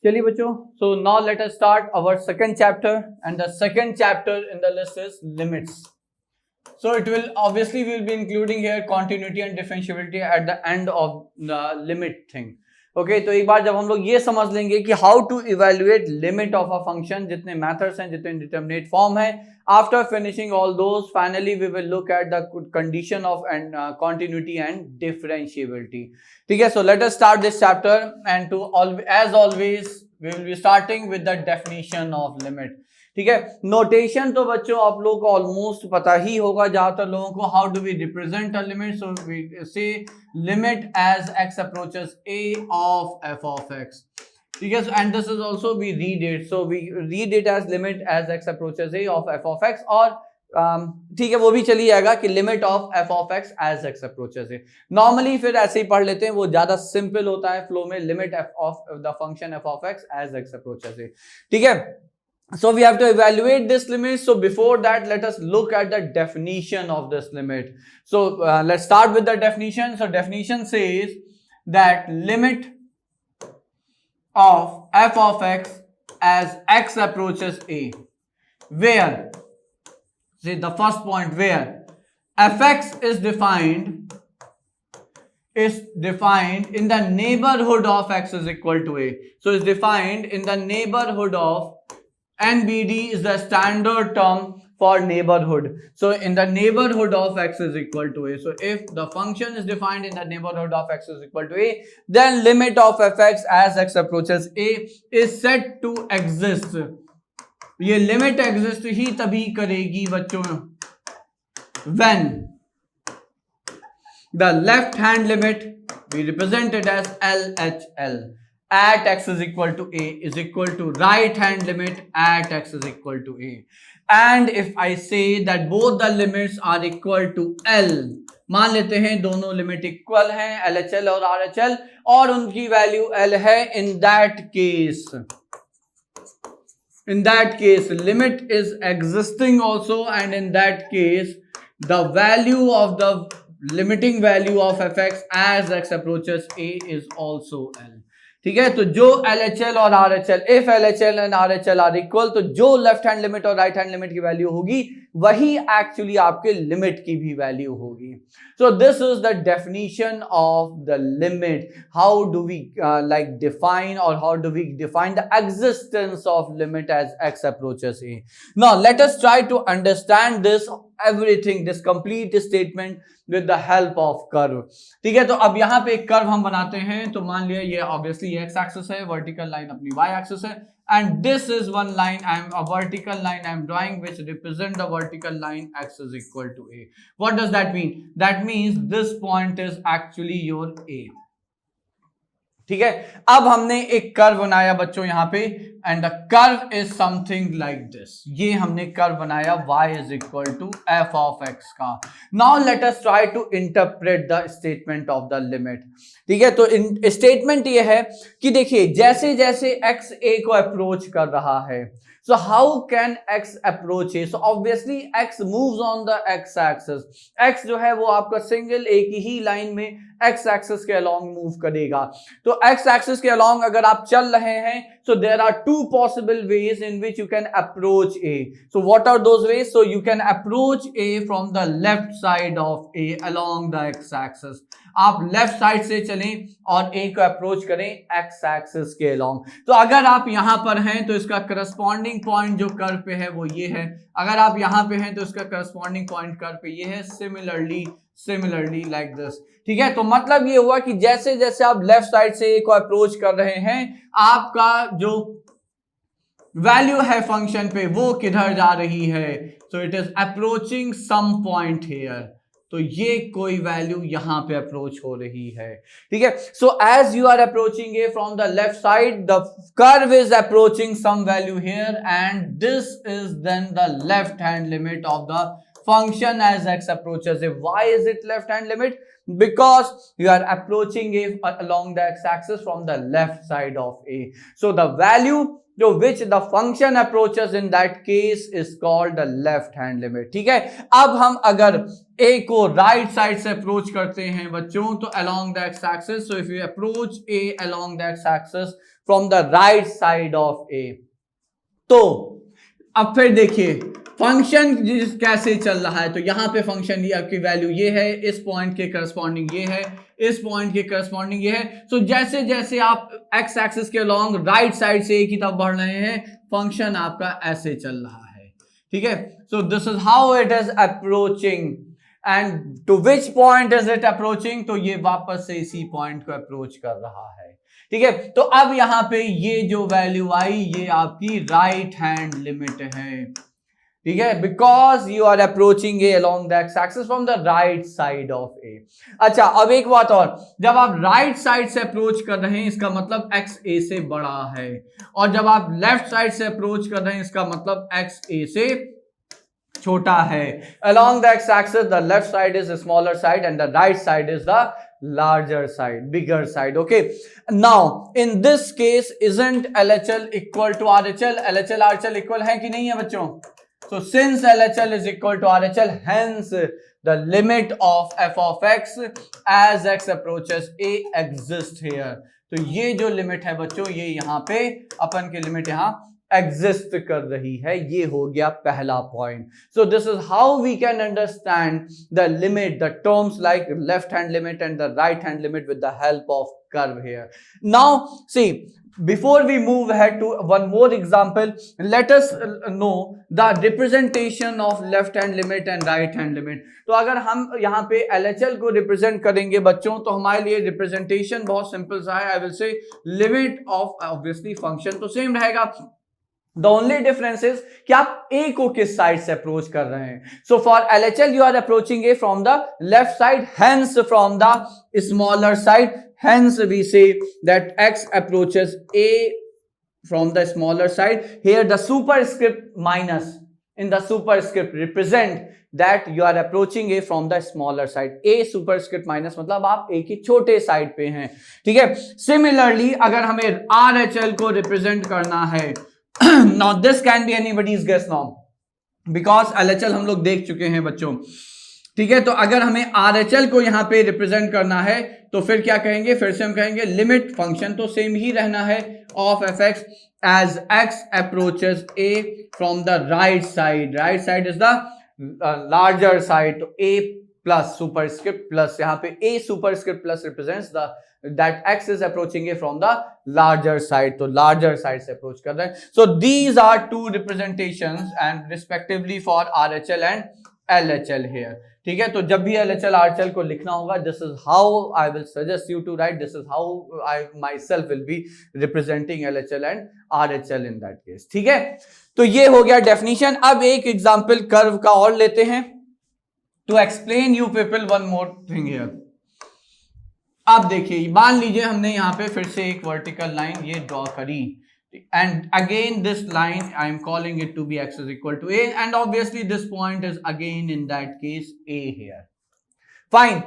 चलिए बच्चों, so now let us start our second chapter, and the second chapter in the list is limits. So it will obviously we will be including here continuity and differentiability at the end of the limit thing. Okay तो एक बार जब हम लोग ये समझ लेंगे कि how to evaluate limit of a function, जितने मेथड्स हैं, जितने डिटरमिनेट फॉर्म है, after finishing all those finally we will look at the condition of and continuity and differentiability. ठीक है, so let us start this chapter and to as always we will be starting with the definition of limit. ठीक है, notation तो बच्चों आप लोगों को almost पता ही होगा ज्यादातर लोगों को. How do we represent a limit? So we say limit as x approaches a of f of x. ठीक है, and this is also we read it, so we read it as limit as x approaches a of f of x. और ठीक है, वो भी चली जाएगा कि limit of f of x as x approaches a. Normally फिर ऐसे ही पढ़ लेते हैं, वो ज्यादा सिंपल होता है फ्लो में. Limit f of the function f of x as x approaches a. ठीक है, so we have to evaluate this limit. So before that, let us look at the definition of this limit. So let's start with the definition. So definition says that limit of f of x as x approaches a, where, see the first point, where fx is defined in the neighborhood of x is equal to a. So it's defined in the neighborhood of NBD is the standard term for neighborhood. So in the neighborhood of x is equal to a. So if the function is defined in the neighborhood of x is equal to a, then limit of fx as x approaches a is said to exist. ये limit exist ही तभी करेगी बच्चों when the left hand limit, we represent it as LHL, at x is equal to a is equal to right hand limit at x is equal to a. And if I say that both the limits are equal to L, मान लेते हैं दोनों limit equal हैं LHL और RHL, और उनकी value L है, in that case limit is existing also, and in that case the value of the limiting value of fx as x approaches a is also L. ठीक है, तो जो LHL और RHL, if LHL and RHL are equal, तो जो left hand limit और right hand limit की value होगी वही एक्चुअली आपके लिमिट की भी वैल्यू होगी. So this is the definition of the limit. How do we like define, और how do we define the existence of limit as x approaches a. Now let us try to understand this everything, this complete statement with the help of curve. ठीक है, तो अब यहाँ पे एक curve हम बनाते हैं. तो मान लिया ये ऑब्वियसली एक्स एक्सिस है, वर्टिकल लाइन अपनी वाई एक्सिस है, and this is one line, a vertical line I am drawing which represent the vertical line x is equal to a. What does that mean? That means this point is actually your a. ठीक है, अब हमने एक curve बनाया बच्चों यहाँ पे, and the curve is something like this. ये हमने कर्व बनाया y is equal to f of x का. Now let us try to interpret the statement of the limit. ठीक है, तो स्टेटमेंट ये है कि देखिए जैसे जैसे x a को अप्रोच कर रहा है, so how can x approach a? So obviously x moves on the x axis. x जो है वो आपका सिंगल एक ही लाइन में x axis के along मूव करेगा. तो x axis के along अगर आप चल रहे हैं, so there are two possible ways in which you can approach a. So what are those ways? So you can approach a from the left side of a along the x axis. आप left side से चलें और a को approach करें x axis के along. तो अगर आप यहां पर हैं तो इसका करस्पॉन्डिंग पॉइंट जो कर्व पे है वो ये है. अगर आप यहां पे हैं तो इसका करस्पॉन्डिंग पॉइंट कर्व पे ये है. Similarly like this. ठीक है, तो मतलब ये हुआ कि जैसे जैसे आप लेफ्ट साइड से a को अप्रोच कर रहे हैं, आपका जो वैल्यू है फंक्शन पे वो किधर जा रही है? So it is approaching some point here. तो ये कोई वैल्यू यहां पे अप्रोच हो रही है. ठीक है, so as you are approaching a from the left side, the curve is approaching some value here, and this is then the left hand limit of the function as x approaches a. Why is it left hand limit? Because you are approaching a along the x axis from the left side of a. So the value जो which the function approaches in that case is called the left hand limit. ठीक है, अब हम अगर a को right side से approach करते हैं बच्चों तो along the x axis, so if you approach a along the x axis from the right side of a, तो अब फिर देखिए फंक्शन कैसे चल रहा है। तो यहां पे फंक्शन ये आपकी वैल्यू ये है, इस पॉइंट के करस्पॉन्डिंग ये है, इस पॉइंट के करस्पॉन्डिंग ये है। सो जैसे जैसे आप एक्स एक्सिस के अलोंग राइट साइड से एक ही तरफ बढ़ रहे हैं, फंक्शन आपका ऐसे चल रहा है। ठीक है, so this is how it is approaching and to which point is it approaching, तो ये वापस से इसी पॉइंट को अप्रोच कर रहा है। ठीक है, तो अब यहां पे ये जो वैल्यू आई ये आपकी राइट हैंड लिमिट है। ठीक है, because you are approaching a along the x axis from the right side of a. अच्छा, अब एक बात और, जब आप राइट साइड से अप्रोच कर रहे हैं इसका मतलब एक्स ए से बड़ा है, और जब आप लेफ्ट साइड से अप्रोच कर रहे हैं इसका मतलब एक्स ए से छोटा है। Along the x-axis, the left side is the smaller side and the right side is the larger side, bigger side. Okay. Now, in this case, isn't LHL equal to RHL? LHL RHL equal है कि नहीं है बच्चों? So, since LHL is equal to RHL, hence the limit of f of x as x approaches a exists here. तो ये जो limit है बच्चों, ये यहाँ पे अपन की लिमिट यहाँ एग्जिस्ट कर रही है। ये हो गया पहला point. So this is how we can understand the limit, the terms like left hand limit and the right hand limit with the help of curve here. Now see, before we move ahead to one more example, let us know the representation of left hand limit and right hand limit. तो अगर हम यहाँ पे LHL को represent करेंगे बच्चों, तो हमारे लिए रिप्रेजेंटेशन बहुत सिंपल सा है। I will say limit of, obviously function तो सेम रहेगा, The only difference is कि आप A को किस साइड से अप्रोच कर रहे हैं। So for LHL you are approaching A from the left side, hence from the smaller side, hence we say that X approaches A from the smaller side. Here the superscript minus in the superscript represent that you are approaching A from the smaller side. A superscript minus मतलब आप A की छोटे side पे हैं। ठीक है, similarly अगर हमें RHL को रिप्रेजेंट करना है, now this can be anybody's guess now because LHL हम लोग देख चुके हैं बच्चों। ठीक है, तो अगर हमें RHL को यहाँ पे रिप्रेजेंट करना है तो फिर क्या कहेंगे, फिर से हम कहेंगे लिमिट, फंक्शन तो सेम ही रहना है, of f x as x approaches a from the right side. Right side is the larger side, तो ए प्लस सुपरस्क्रिप्ट प्लस, यहाँ पे a superscript plus represents the that x is approaching it from the larger side, तो larger side से approach कर रहे हैं। So these are two representations and respectively for RHL and LHL here। ठीक है, तो जब भी LHL RHL को लिखना होगा, this is how I will suggest you to write, this is how I myself will be representing LHL and RHL in that case। ठीक है, तो ये हो गया डेफिनेशन। अब एक एग्जाम्पल कर्व का और लेते हैं to explain you people one more thing here। अब देखिए, मान लीजिए हमने यहाँ पे फिर से एक वर्टिकल लाइन ये ड्रॉ करी, and again this line I am calling it to be x is equal to a, and obviously this point is again in that case a here. Fine,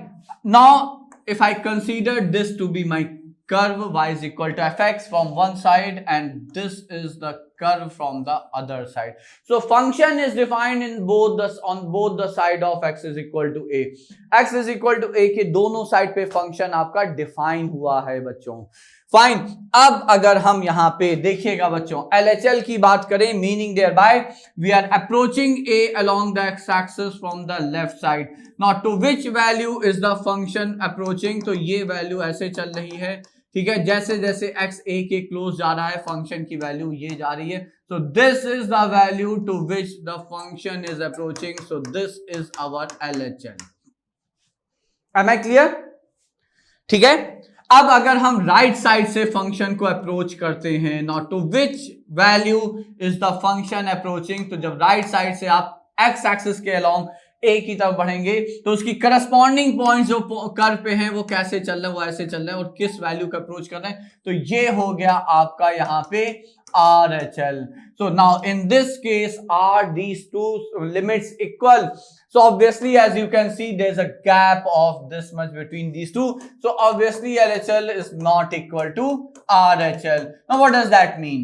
now if I consider this to be my curve y is equal to fx from one side and this is the curve from the other side. So function is defined in both the on both the side of x is equal to a. x is equal to a के दोनों side पे function आपका define हुआ है बच्चों। Fine, अब अगर हम यहाँ पे देखिएगा बच्चों, LHL की बात करें, meaning thereby we are approaching a along the x axis from the left side. Now to which value is the function approaching? तो ये वैल्यू ऐसे चल रही है। ठीक है, जैसे जैसे x a के क्लोज जा रहा है फंक्शन की वैल्यू ये जा रही है। So this is the value to which the function is approaching, so this is our LHL। Am I clear? ठीक है, अब अगर हम राइट साइड से फंक्शन को अप्रोच करते हैं, not to which value is the function approaching, तो जब राइट साइड से आप एक्स एक्सिस के अलोंग ए की तरफ बढ़ेंगे तो उसकी करस्पॉन्डिंग पॉइंट जो कर्व पे हैं वो कैसे चल रहे हैं, वो ऐसे चल रहे हैं, और किस वैल्यू का अप्रोच कर रहे हैं, तो ये हो गया आपका यहाँ पे RHL। So now in this case are these two limits equal? So obviously as you can see there's a gap of this much between these two, so obviously LHL is not equal to RHL. Now what does that mean?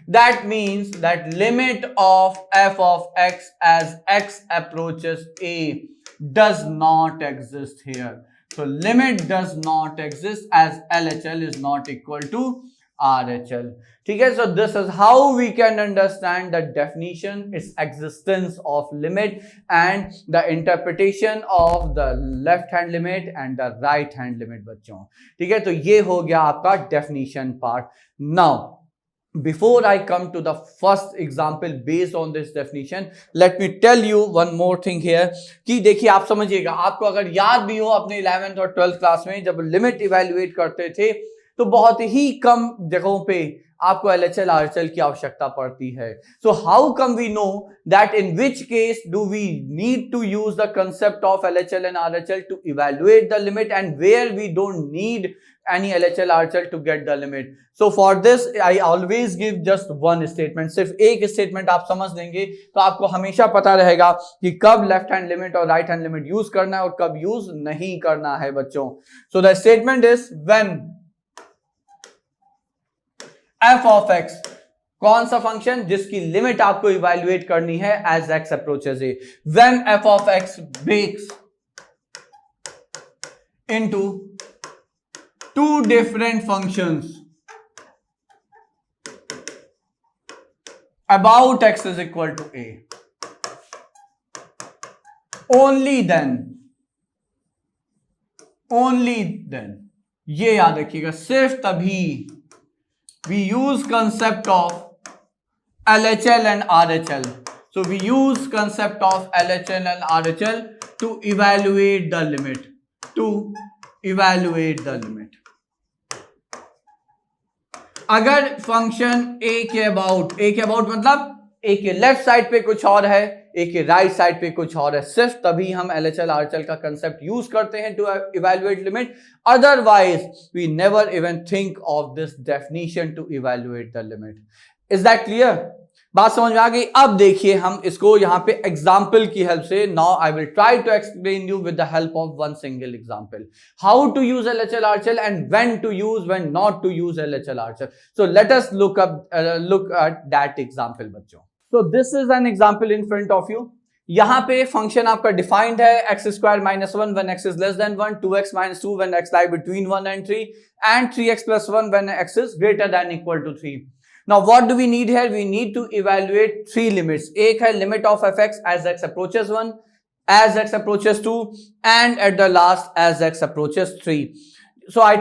That means that limit of f of x as x approaches a does not exist here. So limit does not exist as LHL is not equal to RHL. ठीक है, so this is how we can understand the definition, its existence of limit and the interpretation of the left hand limit and the right hand limit बच्चों. ठीक है, तो ये हो गया आपका definition part. Now before I come to the first example based on this definition, let me tell you one more thing here कि देखिए आप समझिएगा, आपको अगर याद भी हो अपने 11th और 12th क्लास में जब लिमिट इवेल्युएट करते थे तो बहुत ही कम जगहों पे आपको LHL RHL की आवश्यकता पड़ती है. So how come we know that in which case do we need to use the concept of LHL and RHL to evaluate the limit and where we don't need any LHL RHL to get the limit. So for this I always give just one statement. सिर्फ एक statement आप समझ लेंगे तो आपको हमेशा पता रहेगा कि कब लेफ्ट हैंड लिमिट और राइट हैंड लिमिट यूज करना है और कब यूज नहीं करना है बच्चों. So the statement is when f of x, कौन सा फंक्शन जिसकी लिमिट आपको इवैल्यूएट करनी है as x approaches a, when f of x breaks into two different functions about x is equal to a, only then ये याद रखिएगा, सिर्फ तभी we use concept of LHL and RHL. So we use concept of LHL and RHL to evaluate the limit. अगर function a के about मतलब a के left side पे कुछ और है, a के राइट साइड पे कुछ और है, सिर्फ तभी हम LHL RHL का कंसेप्ट यूज करते हैं to evaluate limit. Otherwise we never even think of this definition to evaluate the limit. Is that clear? बात समझ में आ गई? अब देखिए हम इसको यहां पे एग्जाम्पल की हेल्प से, now I will try to explain you with the help of one single example how to use LHL RHL and when to use, when not to use LHL RHL. So let us look at that example बच्चों. So this is an example in front of you. यहां पे function आपका defined है x square minus 1 when x is less than 1, 2x minus 2 when x lie between 1 and 3, and 3x plus 1 when x is greater than equal to 3. Now what do we need here? We need to evaluate three limits. एक है limit of fx as x approaches 1, as x approaches 2, and at the last as x approaches 3. So I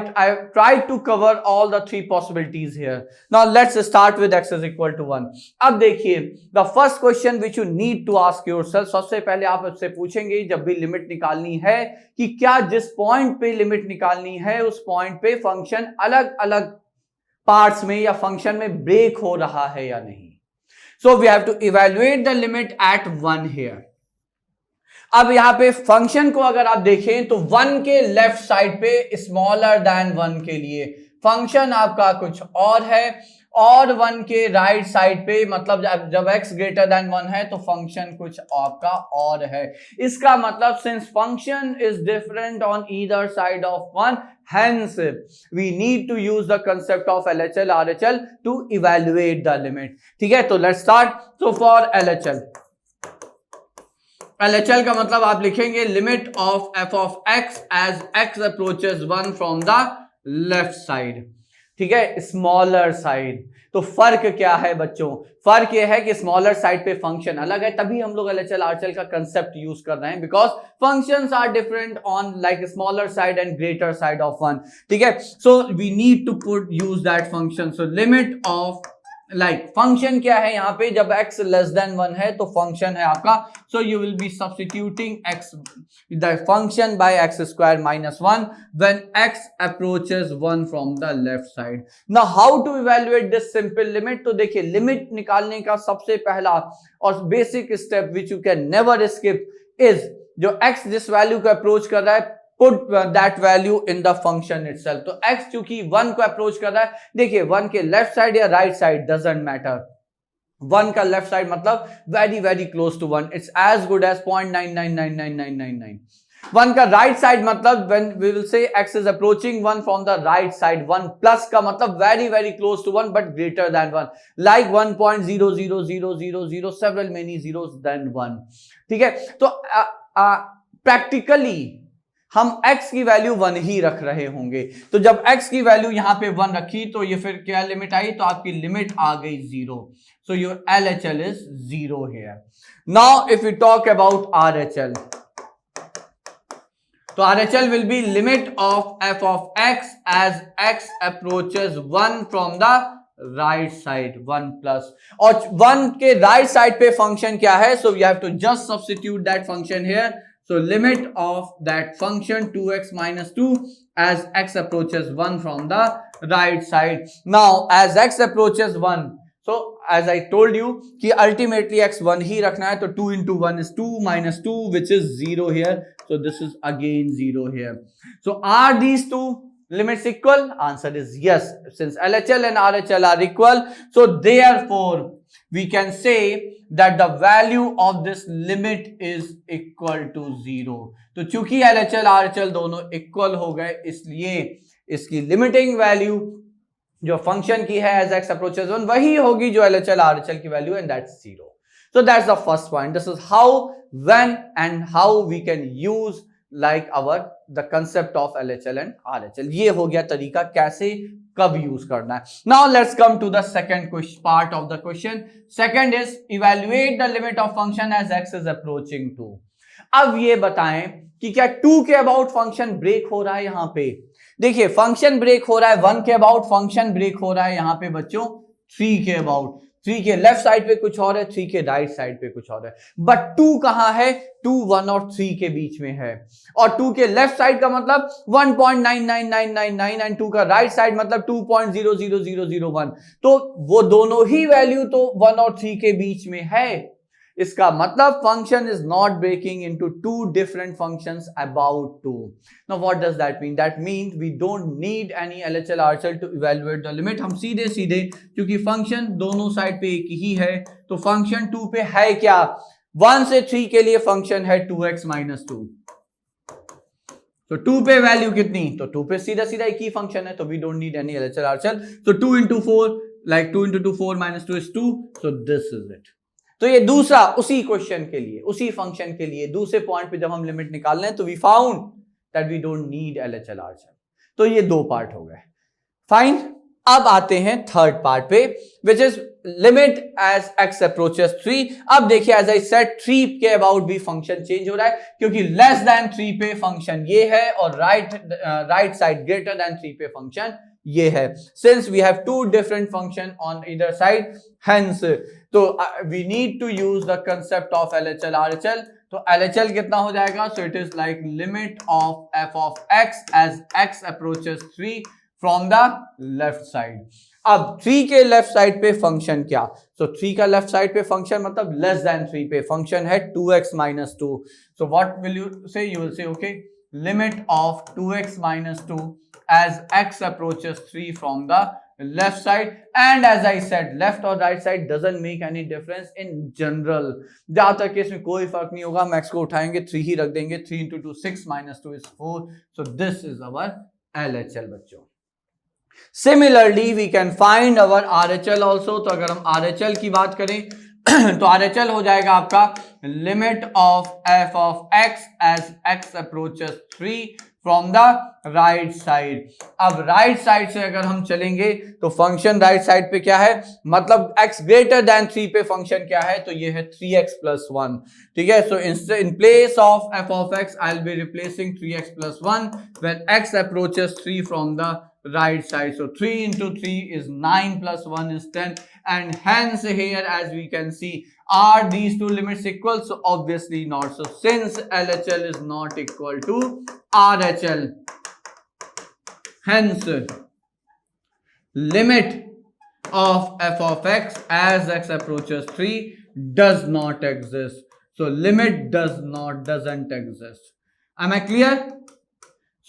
tried to cover all the three possibilities here. Now let's start with x is equal to 1. अब देखिए, the first question which you need to ask yourself, सबसे पहले आप इससे पूछेंगे जब भी limit निकालनी है कि क्या जिस पॉइंट पे लिमिट निकालनी है उस पॉइंट पे फंक्शन अलग अलग पार्ट्स में या फंक्शन में ब्रेक हो रहा है या नहीं. So we have to evaluate the limit at 1 here. अब यहां पे फंक्शन को अगर आप देखें तो 1 के लेफ्ट साइड पे स्मॉलर देन 1 के लिए फंक्शन आपका कुछ और है, और 1 के राइट साइड पे मतलब जब x ग्रेटर देन 1 है तो फंक्शन कुछ आपका और है. इसका मतलब since function is different on either side of 1, hence we need to use the concept of LHL RHL to evaluate the limit. ठीक है, तो let's start. So for LHL का मतलब आप लिखेंगे limit of f of x as x approaches 1 from the left side. ठीक है, smaller side. तो फर्क क्या है बच्चों? फर्क यह है कि स्मॉलर साइड पे फंक्शन अलग है, तभी हम लोग LHL RHL का कंसेप्ट यूज कर रहे हैं, because functions are different on like smaller side and greater side of 1. ठीक है, so we need to put use that function. So limit of like function क्या है यहाँ पे, जब x लेस देन 1 है तो फंक्शन है आपका, so you will be substituting x the function by x square minus 1 when x approaches 1 from the left side. Now how to evaluate this simple limit? तो देखिए, लिमिट निकालने का सबसे पहला और basic step which you can never skip is जो x जिस value को अप्रोच कर रहा है, put that value in the function itself. तो x चूंकि 1 को अप्रोच कर रहा है, देखिए 1 के लेफ्ट साइड या राइट साइड डजंट मैटर. 1 का लेफ्ट साइड मतलब very very close to 1, it's as good as 0.999999. 1 का राइट साइड मतलब when we will say x is approaching 1 from the right side, 1 plus का मतलब very very close to 1 but greater than 1, like 1.00000 several many zeros than 1. ठीक है, तो practically हम x की value 1 ही रख रहे होंगे, तो जब x की वैल्यू यहां पे 1 रखी तो ये फिर क्या लिमिट आई, तो आपकी लिमिट आ गई 0. So your LHL is 0 here. Now if you talk about RHL, तो RHL will be limit of f of x as x approaches 1 from the right side, 1 plus, और 1 के right side पे function क्या है, so you have to just substitute that function here. So limit of that function 2x minus 2 as x approaches 1 from the right side. Now as x approaches 1, so as I told you कि ultimately x 1 ही रखना है, तो 2 into 1 is 2 minus 2 which is 0 here. So this is again 0 here. So are these two limits equal? Answer is yes. Since LHL and RHL are equal, so therefore we can say that the value of this limit is equal to 0. तो चूंकि LHL RHL दोनों equal हो गए, इसलिए इसकी limiting value जो function की है as x approaches 1 वही होगी जो LHL RHL की value, and that's 0. So that's the first point. This is how, when and how we can use like the concept of LHL and RHL. ये हो गया तरीका कैसे कब यूज करना है. Now let's come to the second part of the question. Second is evaluate the limit of function as x is approaching 2. अब ये बताएं कि क्या 2 के अबाउट फंक्शन ब्रेक हो रहा है यहां पे. देखिए फंक्शन ब्रेक हो रहा है 1 के अबाउट, फंक्शन ब्रेक हो रहा है यहां पे बच्चों 3 के अबाउट. 3 के लेफ्ट साइड पे कुछ और है, 3 के राइट साइड पे कुछ और है, बट 2 कहां है, 2 1 और 3 के बीच में है, और 2 के लेफ्ट साइड का मतलब 1.99999 एंड 2 का राइट साइड मतलब 2.00001. तो वो दोनों ही वैल्यू तो 1 और 3 के बीच में है. इसका मतलब function is not breaking into two different functions about 2. Now what does that mean? That means we don't need any LHL RHL to evaluate the limit. हम सीधे सीधे, क्योंकि फंक्शन दोनों साइड पे एक ही है, तो फंक्शन 2 पे है क्या, 1 से 3 के लिए फंक्शन है 2x minus 2. तो 2 पे वैल्यू कितनी, तो 2 पे सीधा सीधा एक ही फंक्शन है, तो we don't need any LHL RHL. so 2 into 4 like 2 into 2 4 minus 2 is 2. so this is it. तो ये दूसरा उसी क्वेश्चन के लिए, उसी फंक्शन के लिए दूसरे पॉइंट पे जब हम लिमिट निकाल रहे हैं, तो we found that we don't need LHL RHL. तो ये 2 पार्ट हो गए. फाइन. अब आते हैं थर्ड पार्ट पे, which is limit as x approaches 3. अब देखिए एज आई सेड 3 के अबाउट भी फंक्शन चेंज हो रहा है, क्योंकि लेस देन 3 पे फंक्शन ये है और राइट साइड ग्रेटर देन 3 पे फंक्शन ये है. Since we have 2 different function on either side, hence तो we need to use the concept of LHL RHL. तो LHL कितना हो जाएगा, so it is like limit of f of x as x approaches 3 from the left side. अब 3 के left side पे function क्या, so 3 का लेफ्ट साइड पे फंक्शन मतलब लेस देन 3 पे फंक्शन है 2x minus 2. So what will you say, you will say okay limit of 2x minus 2 as x approaches 3 from the left side. And as I said, left or right side doesn't make any difference in general. ज्यादातर case में कोई फर्क नहीं होगा, max को उठाएंगे 3 ही रख देंगे. 3 into 2 6 minus 2 is 4. so this is our LHL बच्चों. Similarly we can find our RHL also. तो अगर हम RHL की बात करें तो RHL हो जाएगा आपका limit of f of x as x approaches 3 from the right side. अब राइट साइड से अगर हम चलेंगे तो फंक्शन राइट साइड पे क्या है, मतलब x ग्रेटर देन 3 पे फंक्शन क्या है, तो ये है 3x plus 1. ठीक है, so in place of f of x I will be replacing 3x plus 1 when x approaches 3 from the right side. So 3 into 3 is 9 plus 1 is 10, and hence here as we can see, are these two limits equal? So obviously not. So since LHL is not equal to RHL, hence limit of f of x as x approaches 3 does not exist. So limit doesn't exist. Am I clear?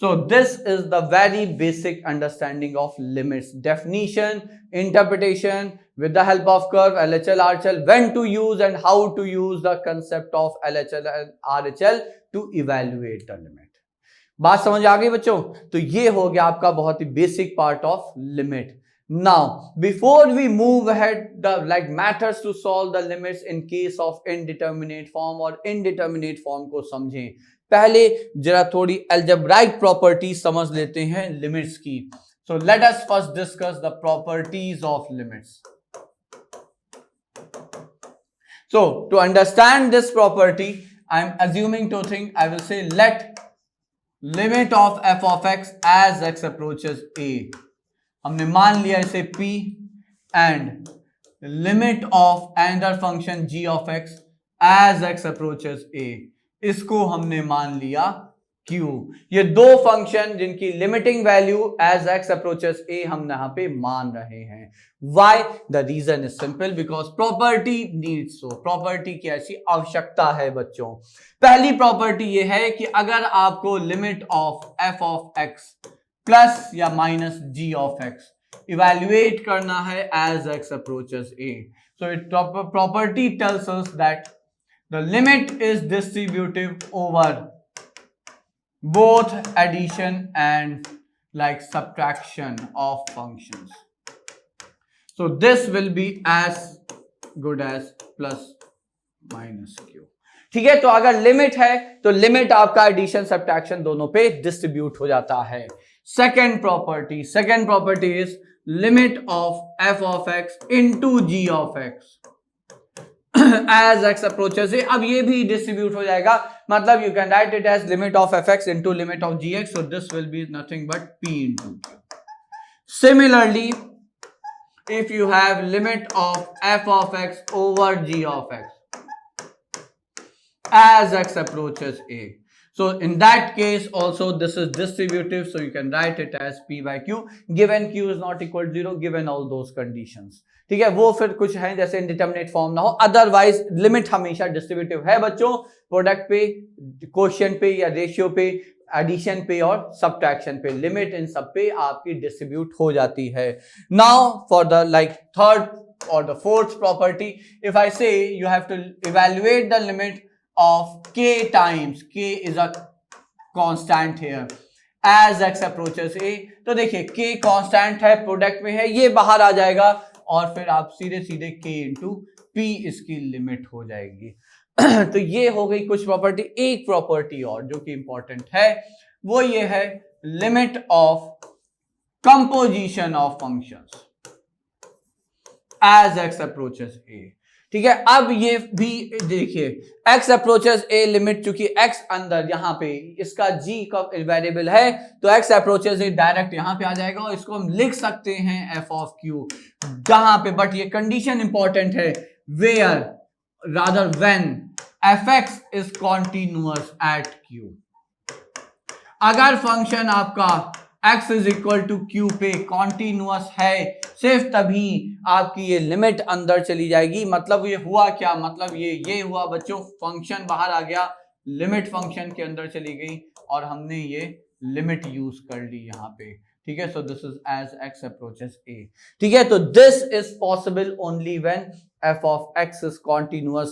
So this is the very basic understanding of limits, definition, interpretation with the help of curve, LHL, RHL, when to use and how to use the concept of LHL and RHL to evaluate the limit. बात समझ आ गई बच्चों? तो ये हो गया आपका बहुत ही basic part of limit. Now, before we move ahead, the methods to solve the limits in case of indeterminate form और indeterminate form को समझें. पहले जरा थोड़ी algebraic properties समझ लेते हैं limits की. So let us first discuss the properties of limits. So to understand this property, I am assuming two things. I will say let limit of f of x as x approaches a. हमने मान लिया इसे p and limit of another function g of x as x approaches a, इसको हमने मान लिया q. ये दो फंक्शन जिनकी limiting value as x approaches a हम यहां पे मान रहे हैं. Why? The reason is simple, because property needs so. Property की ऐसी आवश्यकता है बच्चों. पहली प्रॉपर्टी ये है कि अगर आपको limit of f of x plus या minus g of x evaluate करना है as x approaches a. So it property tells us that the limit is distributive over both addition and subtraction of functions. So this will be as good as plus minus q. ठीक है, तो अगर limit है तो limit आपका addition subtraction दोनों पे distribute हो जाता है. Second property is limit of f of x into g of x as x approaches a. अब ये भी डिस्ट्रीब्यूट हो जाएगा, मतलब you can write it as limit of fx into limit of gx. So this will be nothing but p into q. Similarly, if you have limit of f of x over g of x as x approaches a, so in that case also this is distributive, so you can write it as p by q given q is not equal to 0, given all those conditions. ठीक है, वो फिर कुछ है जैसे indeterminate form ना हो, otherwise limit हमेशा डिस्ट्रीब्यूटिव है बच्चों. प्रोडक्ट पे, क्वोशिएंट पे या रेशियो पे, एडिशन पे और सब्ट्रैक्शन पे, लिमिट इन सब पे आपकी डिस्ट्रीब्यूट हो जाती है. Now for the third or the fourth property, if I say you have to evaluate the limit of k times, k is a constant here, as x approaches a, तो देखिए k constant है, product में है, ये बाहर आ जाएगा और फिर आप सीधे सीधे k into p इसकी लिमिट हो जाएगी. तो ये हो गई कुछ प्रॉपर्टी. एक प्रॉपर्टी और जो कि इंपॉर्टेंट है वो ये है limit of composition of functions as x approaches a. ठीक है, अब ये भी देखिए x approaches a लिमिट, चूंकि x अंदर यहां पे इसका g का वेरिएबल है तो x approaches a डायरेक्ट यहां पे आ जाएगा और इसको हम लिख सकते हैं f of q जहां पे, बट ये कंडीशन इंपॉर्टेंट है, where rather when fx is continuous at q. अगर फंक्शन आपका x is equal to q पे कॉन्टिन्यूअस है, सिर्फ तभी आपकी ये लिमिट अंदर चली जाएगी. मतलब ये हुआ क्या, मतलब ये हुआ बच्चों, फंक्शन बाहर आ गया, लिमिट फंक्शन के अंदर चली गई और हमने ये लिमिट यूज कर ली यहाँ पे. ठीक है, so this is as x approaches a. ठीक है, तो this is possible only when f of x is continuous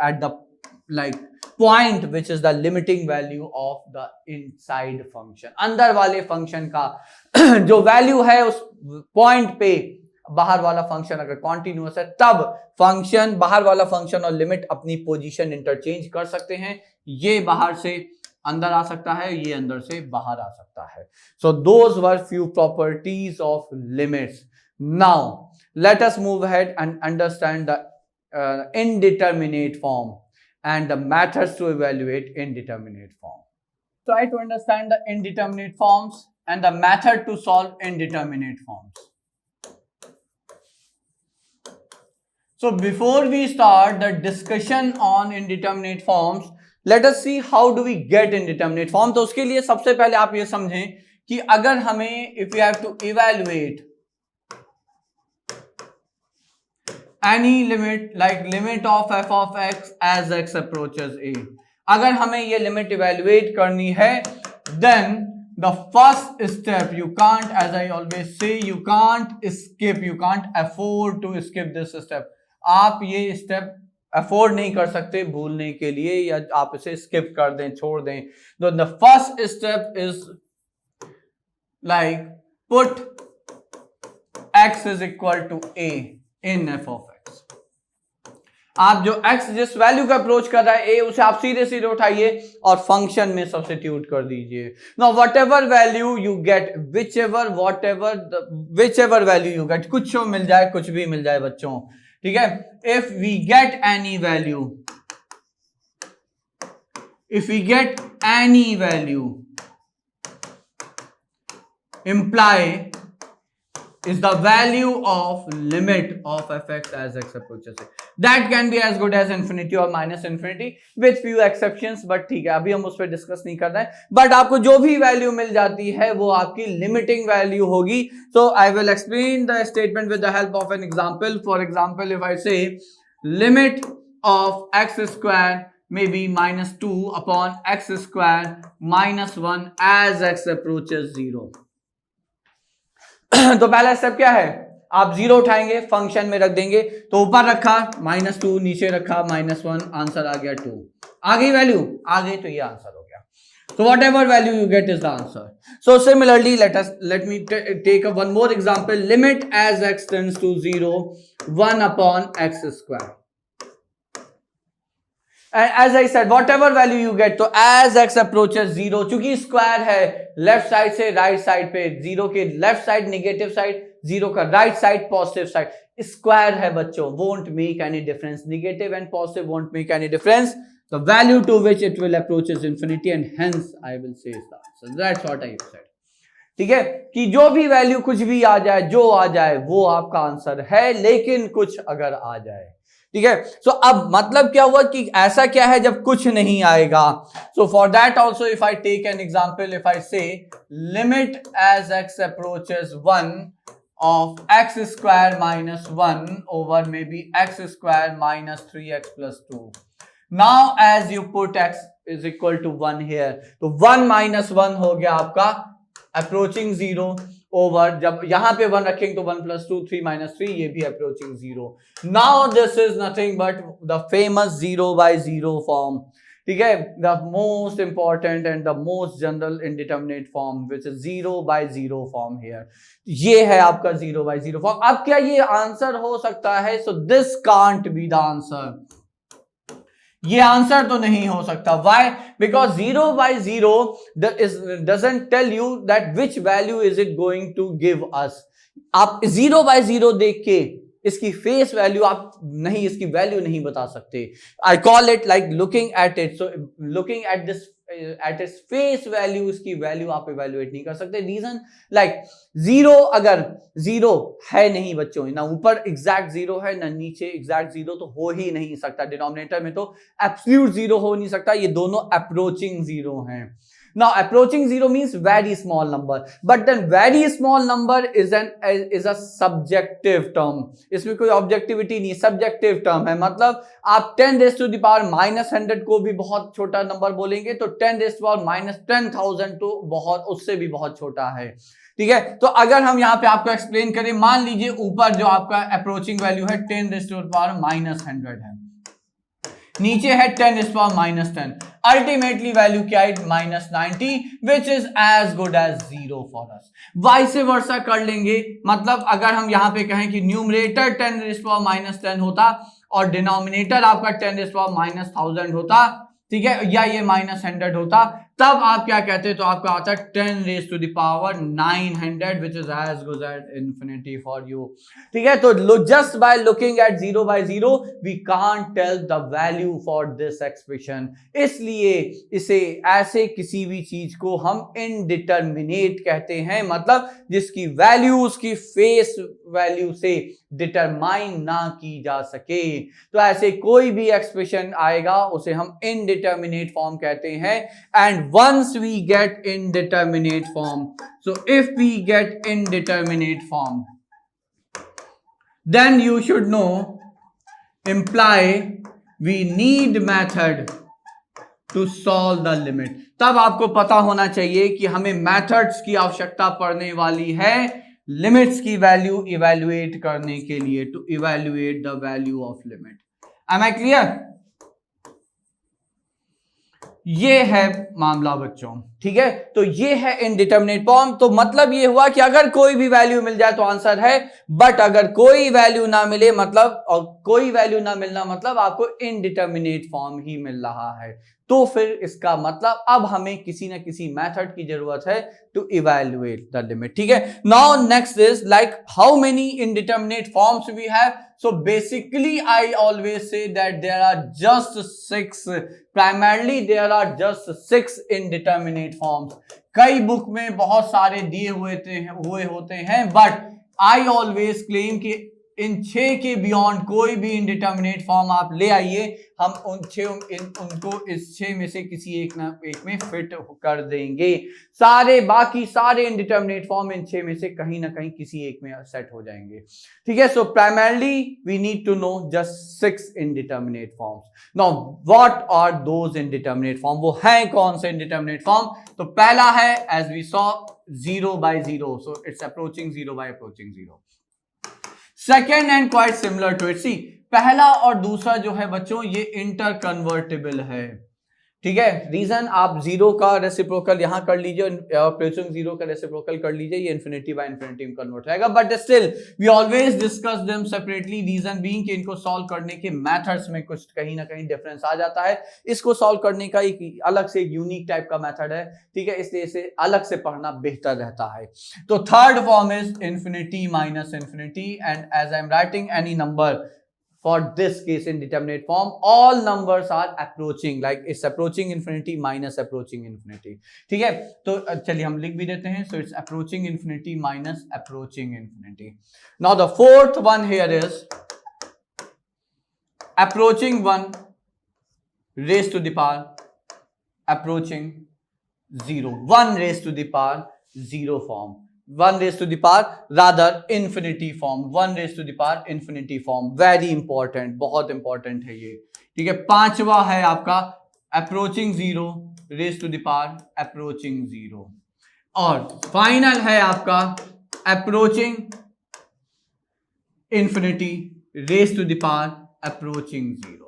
at the point which is the limiting value of the inside function. अंदर वाले फंक्शन का जो वैल्यू है उस point पे बाहर वाला फंक्शन अगर कॉन्टिन्यूअस है तब फंक्शन, बाहर वाला फंक्शन और लिमिट अपनी पोजीशन इंटरचेंज कर सकते हैं. ये बाहर से अंदर आ सकता है, ये अंदर से बाहर आ सकता है. So those were few properties of limits. Now let us move ahead and understand the indeterminate form and the methods to evaluate indeterminate form. Try to understand the indeterminate forms and the method to solve indeterminate forms. So before we start the discussion on indeterminate forms, let us see how do we get indeterminate form. तो उसके लिए सबसे पहले आप ये समझें कि अगर हमें if we have to evaluate any limit like limit of f of x as x approaches a, अगर हमें ये लिमिट इवेल्युएट करनी है then the first step, you can't, as I always say, you can't skip, you can't afford to skip this step. आप ये step afford नहीं कर सकते भूलने के लिए, या आप इसे स्किप कर दें, छोड़ दें. तो the first step is like put x is equal to a in f of x. आप जो x जिस वैल्यू का अप्रोच कर रहा है a, उसे आप सीधे सीधे उठाइए और फंक्शन में सब्स्टिट्यूट कर दीजिए. Now whatever value you get, whichever value you get, कुछ मिल जाए, कुछ भी मिल जाए बच्चों, ठीक है. If we get any value, imply is the value of limit of fx as x approaches it. That can be as good as infinity or minus infinity with few exceptions, but ठीक है, अभी हम उस पर discuss नहीं कर रहे हैं. बट आपको जो भी वैल्यू मिल जाती है वो आपकी लिमिटिंग वैल्यू होगी. So I will explain the statement with the help of an example. For example, if I say limit of x square may be -2 upon x square -1 as x approaches 0. तो पहला step क्या है, आप 0 उठाएंगे, function में रख देंगे. तो ऊपर रखा -2, नीचे रखा -1, आंसर आ गया 2. आ गई वैल्यू, आ गई, तो ये आंसर हो गया. So whatever value you get is the answer. So similarly, let me take one more example. Limit as x tends to 0, 1 upon x square. As I said, whatever value you get, तो as x approaches 0, चूंकि square है, left side से right side पे, 0 के left side negative side, 0 का right side positive side, square है बच्चों, won't make any difference. Negative and positive won't make any difference. The value to which it will approach is infinity, and hence I will say is the answer. That's what I said. ठीक है, कि जो भी value कुछ भी आ जाए, जो आ जाए वो आपका आंसर है, लेकिन कुछ अगर आ जाए, ठीक है. सो अब मतलब क्या हुआ कि ऐसा क्या है जब कुछ नहीं आएगा. So for that also if I take an example, if I say limit as x approaches 1 of x square -1 over may be x square -3x + 2. Now as you put x is equal to 1 here, तो 1 - 1 हो गया आपका approaching 0 over, जब यहां पे 1 रखेंगे तो 1 + 2, 3 - 3, ये भी approaching 0. Now this is nothing but the famous 0/0 form, ठीक है, the most important and the most general indeterminate form which is 0/0 form here. ये है आपका 0/0 फॉर्म. अब क्या ये आंसर हो सकता है? So this can't be the answer. ये आंसर तो नहीं हो सकता. Why? Because 0/0 doesn't tell you that which value is it going to give us. आप 0/0 देख के इसकी फेस वैल्यू आप नहीं, इसकी वैल्यू नहीं बता सकते. I call it like looking at it. So looking at this at its face value, इसकी वैल्यू आप इवैल्यूएट नहीं कर सकते. रीजन लाइक 0 अगर 0 है नहीं बच्चों, ना ऊपर एग्जैक्ट 0 है ना नीचे एग्जैक्ट 0, तो हो ही नहीं सकता. डिनोमिनेटर में तो एब्सोल्यूट 0 हो नहीं सकता. ये दोनों अप्रोचिंग 0 हैं. Now approaching 0 means very small number, but then very small number is a subjective term. इसमें कोई ऑब्जेक्टिविटी नहीं, सब्जेक्टिव टर्म है. मतलब आप 10⁻⁻100 को भी बहुत छोटा नंबर बोलेंगे, तो 10⁻⁻10,000 तो बहुत, उससे भी बहुत छोटा है. ठीक है, तो अगर हम यहाँ पे आपको एक्सप्लेन करें, मान लीजिए ऊपर जो आपका अप्रोचिंग वैल्यू है 10⁻⁻100 है, नीचे है 10⁻⁻10. अल्टीमेटली वैल्यू क्या है? -90, which is as good as 0 for us. Vice versa कर लेंगे. मतलब अगर हम यहाँ पे कहें कि न्यूमरेटर 10⁻10 होता और डिनोमिनेटर आपका 10⁻1000 होता, ठीक है, या ये -100 होता, तब आप क्या कहते हैं? तो आपका आता है 10⁻900 which is as good as infinity for you. ठीक है, तो just by looking at 0/0 we can't tell the value for this expression. इसलिए इसे ऐसे किसी भी चीज को हम इनडिटरमिनेट कहते हैं, मतलब जिसकी वैल्यू उसकी फेस वैल्यू से डिटरमाइन ना की जा सके. तो ऐसे कोई भी एक्सप्रेशन आएगा उसे हम इनडिटरमिनेट फॉर्म कहते हैं. And once we get indeterminate form, so if we get indeterminate form, then you should know, imply we need method to solve the limit. तब आपको पता होना चाहिए कि हमें मेथड्स की आवश्यकता पड़ने वाली है लिमिट्स की वैल्यू इवैल्यूएट करने के लिए, to evaluate the value of limit. Am I clear? ये है मामला बच्चों, ठीक है। तो ये है इनडिटरमिनेट फॉर्म। तो मतलब ये हुआ कि अगर कोई भी वैल्यू मिल जाए तो आंसर है, बट अगर कोई वैल्यू ना मिले मतलब, और कोई वैल्यू ना मिलना मतलब आपको इनडिटरमिनेट फॉर्म ही मिल रहा है, तो फिर इसका मतलब अब हमें किसी ना किसी मेथड की जरूरत है टू इवैल्यूएट द लिमिट, ठीक है। Now next is like how many indeterminate forms we have. So basically I always say that there are just 6, primarily there are just 6 indeterminate forms। कई बुक में बहुत सारे दिए हुए होते हैं, बट I always claim कि इन 6 के बियॉन्ड कोई भी इनडिटरमिनेट फॉर्म आप ले आइए, हम उनको इस 6 में से किसी एक में फिट कर देंगे। बाकी सारे इनडिटरमिनेट फॉर्म इन 6 में से कहीं ना कहीं किसी एक में सेट हो जाएंगे, ठीक है। So primarily we need to know just 6 indeterminate forms. Now what are those indeterminate form? वो हैं कौन से इनडिटरमिनेट फॉर्म? तो पहला है as we saw 0 by 0, so it's approaching 0 by approaching 0। Second and quite similar to it. See, पहला और दूसरा जो है बच्चों ये इंटर कन्वर्टेबल है, ठीक है। रीजन, आप 0 का रेसिप्रोकल यहां कर लीजिए, अप्रोचिंग 0 का रेसिप्रोकल कर लीजिए, ये इन्फिनिटी बाय इन्फिनिटी में कन्वर्ट रहेगा, but still we always discuss them separately. Reason being कि इनको सॉल्व करने के मेथड्स में कुछ कहीं ना कहीं डिफरेंस आ जाता है। इसको सॉल्व करने का एक अलग से यूनिक टाइप का मेथड है, ठीक है, इसलिए इसे अलग से पढ़ना बेहतर रहता है। तो third form is infinity minus infinity, and as I am writing any number for this case indeterminate form, all numbers are approaching, like it's approaching infinity minus approaching infinity, ठीक है। तो चलिए हम लिख भी देते हैं, so it's approaching infinity minus approaching infinity। Now the fourth one here is approaching 1 raised to the power approaching 0, 1 raised to the power 0 form, 1 raised to the power rather infinity form, 1 raised to the power infinity form। Very important, बहुत important है ये, ठीक है। पांचवा है आपका approaching 0 raised to the power approaching 0, और final है आपका approaching infinity raised to the power approaching 0।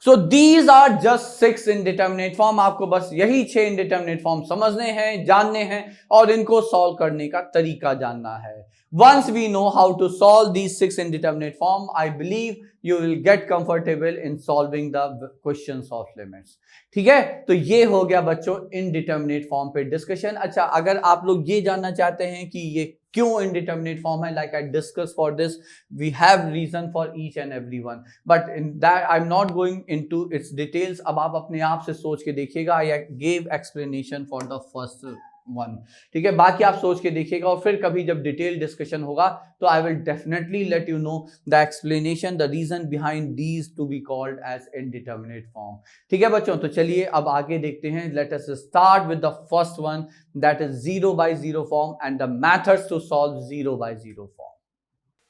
So these are just 6 indeterminate form। आपको बस यही 6 indeterminate form समझने हैं, जानने हैं, और इनको सॉल्व करने का तरीका जानना है। Once we know how to solve these 6 indeterminate form, I believe you will get comfortable in solving the questions of limits, ठीक है। तो ये हो गया बच्चों इनडिटरमिनेट फॉर्म पे डिस्कशन। अच्छा, अगर आप लोग ये जानना चाहते हैं कि ये क्यों इनडिटरमिनेट फॉर्म है, like I discuss for this we have reason for each and every one, but in that I am not going into its details. अब आप अपने आप से सोच के देखिएगा, I gave explanation for the first one, ठीक है। बाकी आप सोच के देखिएगा, और फिर कभी जब डिटेल डिस्कशन होगा तो I will definitely let you know the explanation, the reason behind these to be called as indeterminate form, ठीक है बच्चों। तो चलिए अब आगे देखते हैं। Let us start with the first one, that is 0 by 0 form and the methods to solve 0 by 0 form.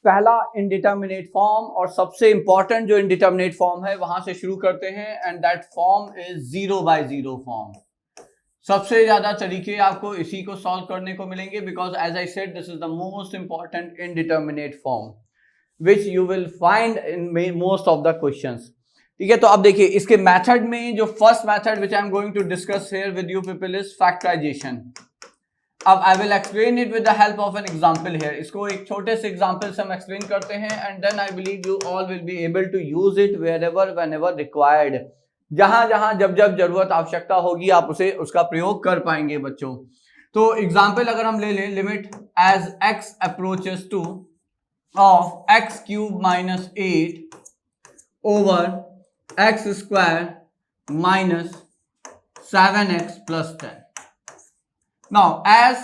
पहला इनडिटरमिनेट फॉर्म और सबसे इंपॉर्टेंट जो इनडिटरमिनेट फॉर्म है वहां से शुरू करते हैं, and that form is 0 by 0 form. सबसे ज्यादा तरीके आपको इसी को सॉल्व करने को मिलेंगे, because as I said this is the most important indeterminate form which you will find in most of the questions, ठीक है। तो अब देखिए इसके मेथड में जो first method which I am going to discuss here with you people is factorisation. अब I will explain it with the help of an example here. इसको एक छोटे से एग्जांपल से हम एक्सप्लेन करते हैं, and then I believe you all will be able to use it wherever whenever required. जहां जहां जब जब जरूरत आवश्यकता होगी आप उसका प्रयोग कर पाएंगे बच्चों। तो एग्जांपल अगर हम ले लें, limit as x approaches two of x cube minus 8 over x square minus 7x plus 10। Now as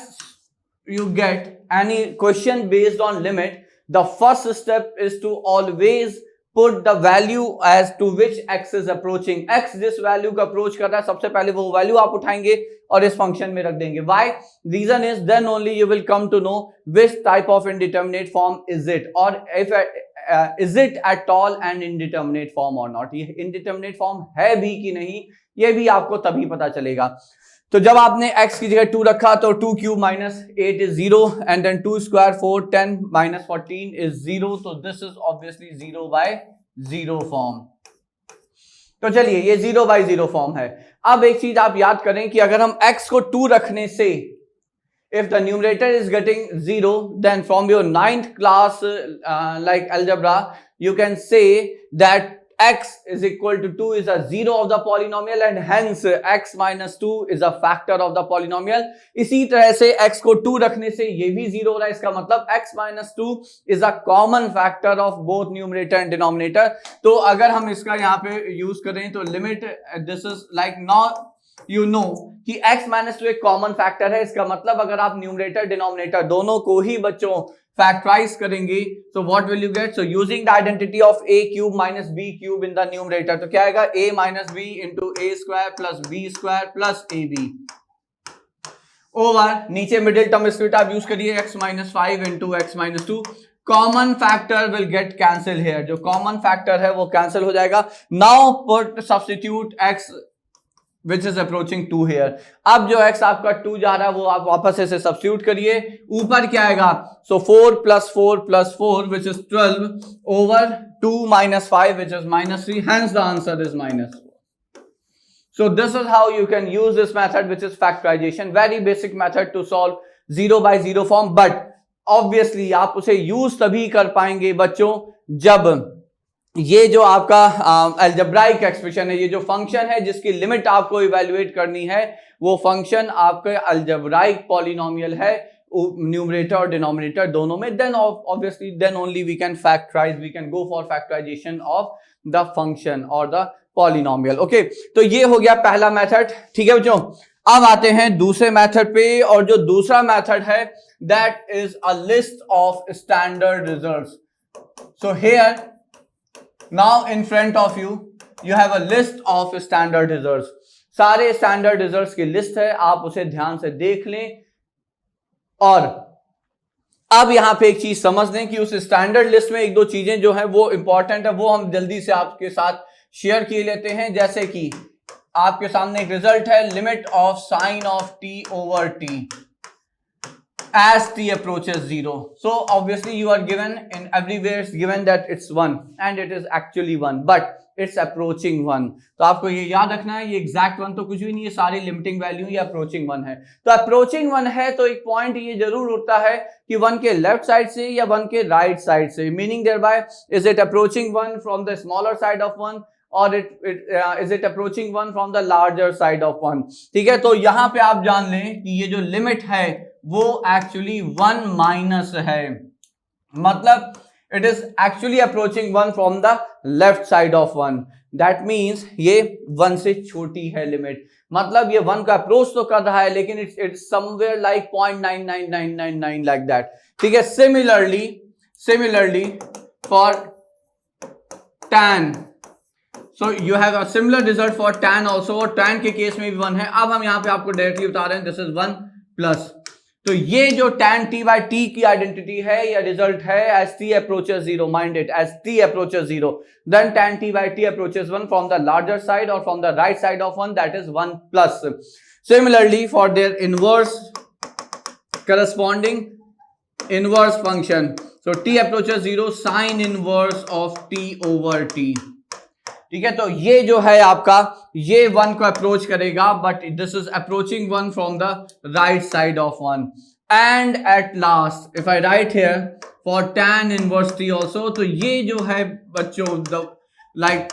you get any question based on limit, the first step is to always put the value as to which x is approaching, x जिस value को approach कर रहा है सबसे पहले वो value आप उठाएंगे और इस फंक्शन में रख देंगे. Why? Reason is then only you will come to know which type of indeterminate form is it, और if is it at all an indeterminate form और नॉट. ये इनडिटर्मिनेट फॉर्म है भी कि नहीं, ये भी आपको तभी पता चलेगा. तो जब आपने x की जगह 2 रखा तो 2 cube minus 8 is 0 and then 2 square 4 10 minus 14 is 0. तो this is obviously 0 by 0 form. तो चलिए ये 0 बाय 0 फॉर्म है. अब एक चीज आप याद करें कि अगर हम x को 2 रखने से if the numerator is getting 0, then from your 9th class like algebra you can say that x is equal to 2 is a 0 of the polynomial and hence x minus 2 is a factor of the polynomial. इसी तरह से x को 2 रखने से ये भी 0 हो रहा है. इसका मतलब x minus 2 is a common factor of both numerator and denominator. तो अगर हम इसका यहाँ पे यूज करें तो limit this is like not you know कि x माइनस 2 एक कॉमन फैक्टर है. इसका मतलब अगर आप न्यूमरेटर डिनोमिनेटर दोनों को ही बच्चों फैक्टराइज करेंगे तो what will you get? So using the identity of a cube minus b cube in the numerator, तो क्या आएगा? a minus b into a square plus b square plus ab over नीचे middle term split आप use करिए x minus 5 into x minus 2. Common factor will get cancel here, जो common factor है वो cancel हो जाएगा. नाउ पुट सब्स्टिट्यूट x which is approaching 2 here. अब जो x आपका 2 जा रहा है वो आप वापस ऐसे सब्स्टिट्यूट करिए. ऊपर क्या आएगा? so 4 plus 4 plus 4 which is 12 over 2 minus 5 which is minus 3. Hence the answer is minus 4. So this is how you can use this method which is factorization. Very basic method to solve 0 by 0 form. But obviously आप उसे use तभी कर पाएंगे बच्चों जब ये जो आपका अलजेब्राइक एक्सप्रेशन है, ये जो फंक्शन है जिसकी लिमिट आपको इवैल्यूएट करनी है, वो फंक्शन आपके अलजेब्राइक पॉलिनोमियल है न्यूमरेटर और डिनोमिनेटर दोनों में. Then obviously then only we can factorise, we can go for factorisation of the function और द पॉलिनोमियल. ओके, तो ये हो गया पहला मेथड. ठीक है बच्चों, अब आते हैं दूसरे मेथड पे, और जो दूसरा मेथड है that is a list of standard results. So here now in front of you you have a list of standard results. सारे स्टैंडर्ड रिजल्ट्स की लिस्ट है, आप उसे ध्यान से देख लें. और अब यहां पे एक चीज समझ लें कि उस स्टैंडर्ड लिस्ट में एक दो चीजें जो है वो इंपॉर्टेंट है, वो हम जल्दी से आपके साथ शेयर किए लेते हैं. जैसे कि आपके सामने एक रिजल्ट है, limit of sine of t over t as t approaches 0. So obviously you are given in everywhere it's given that it's 1 and it is actually 1 but it's approaching 1. तो आपको ये याद रखना है, ये exact 1 तो कुछ भी नहीं है, सारी लिमिटिंग वैल्यू ये approaching 1 है. तो approaching 1 है तो एक पॉइंट ये जरूर उठता है कि 1 के लेफ्ट साइड से या 1 के राइट साइड से. Meaning thereby is it approaching 1 from the smaller side of 1 or is it approaching 1 from the larger side of 1. ठीक है, तो यहां पे आप जान लें कि ये जो लिमिट है वो एक्चुअली 1 माइनस है, मतलब it is actually approaching 1 from the left side of 1. That means ये 1 से छोटी है लिमिट, मतलब ये 1 का अप्रोच तो कर रहा है लेकिन it's somewhere like 0.99999 like that. ठीक है, similarly for tan, so you have a similar result for tan also. tan के केस में भी 1 है. अब हम यहाँ पे आपको डायरेक्टली बता रहे हैं दिस इज 1 प्लस. तो ये जो tan t by t की आइडेंटिटी है या रिजल्ट है as t approaches 0, mind it, as t approaches 0 then tan t by t approaches 1 from the larger side or from the right side of 1, that is 1 plus. Similarly for their inverse corresponding inverse function, so t approaches 0 sin inverse of t over t. ठीक है, तो ये जो है आपका ये 1 को approach करेगा but this is approaching 1 from the right side of 1. And at last if I right here for tan inverse t also, तो ये जो है बच्चों the like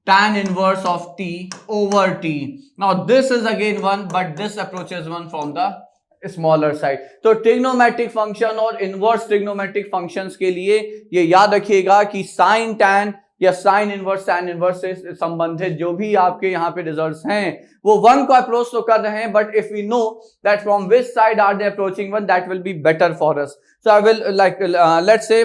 tan inverse of t over t. Now this is again 1 but this approaches 1 from the smaller side. तो trigonometric function और inverse trigonometric functions के लिए ये याद रखिएगा कि साइन tan या साइन इनवर्स टैन इनवर्स से संबंधित जो भी आपके यहाँ पे रिजल्ट्स हैं वो 1 को अप्रोच तो कर रहे हैं, but if we know that from which side are they approaching 1, that will be better for us. So I will like let's say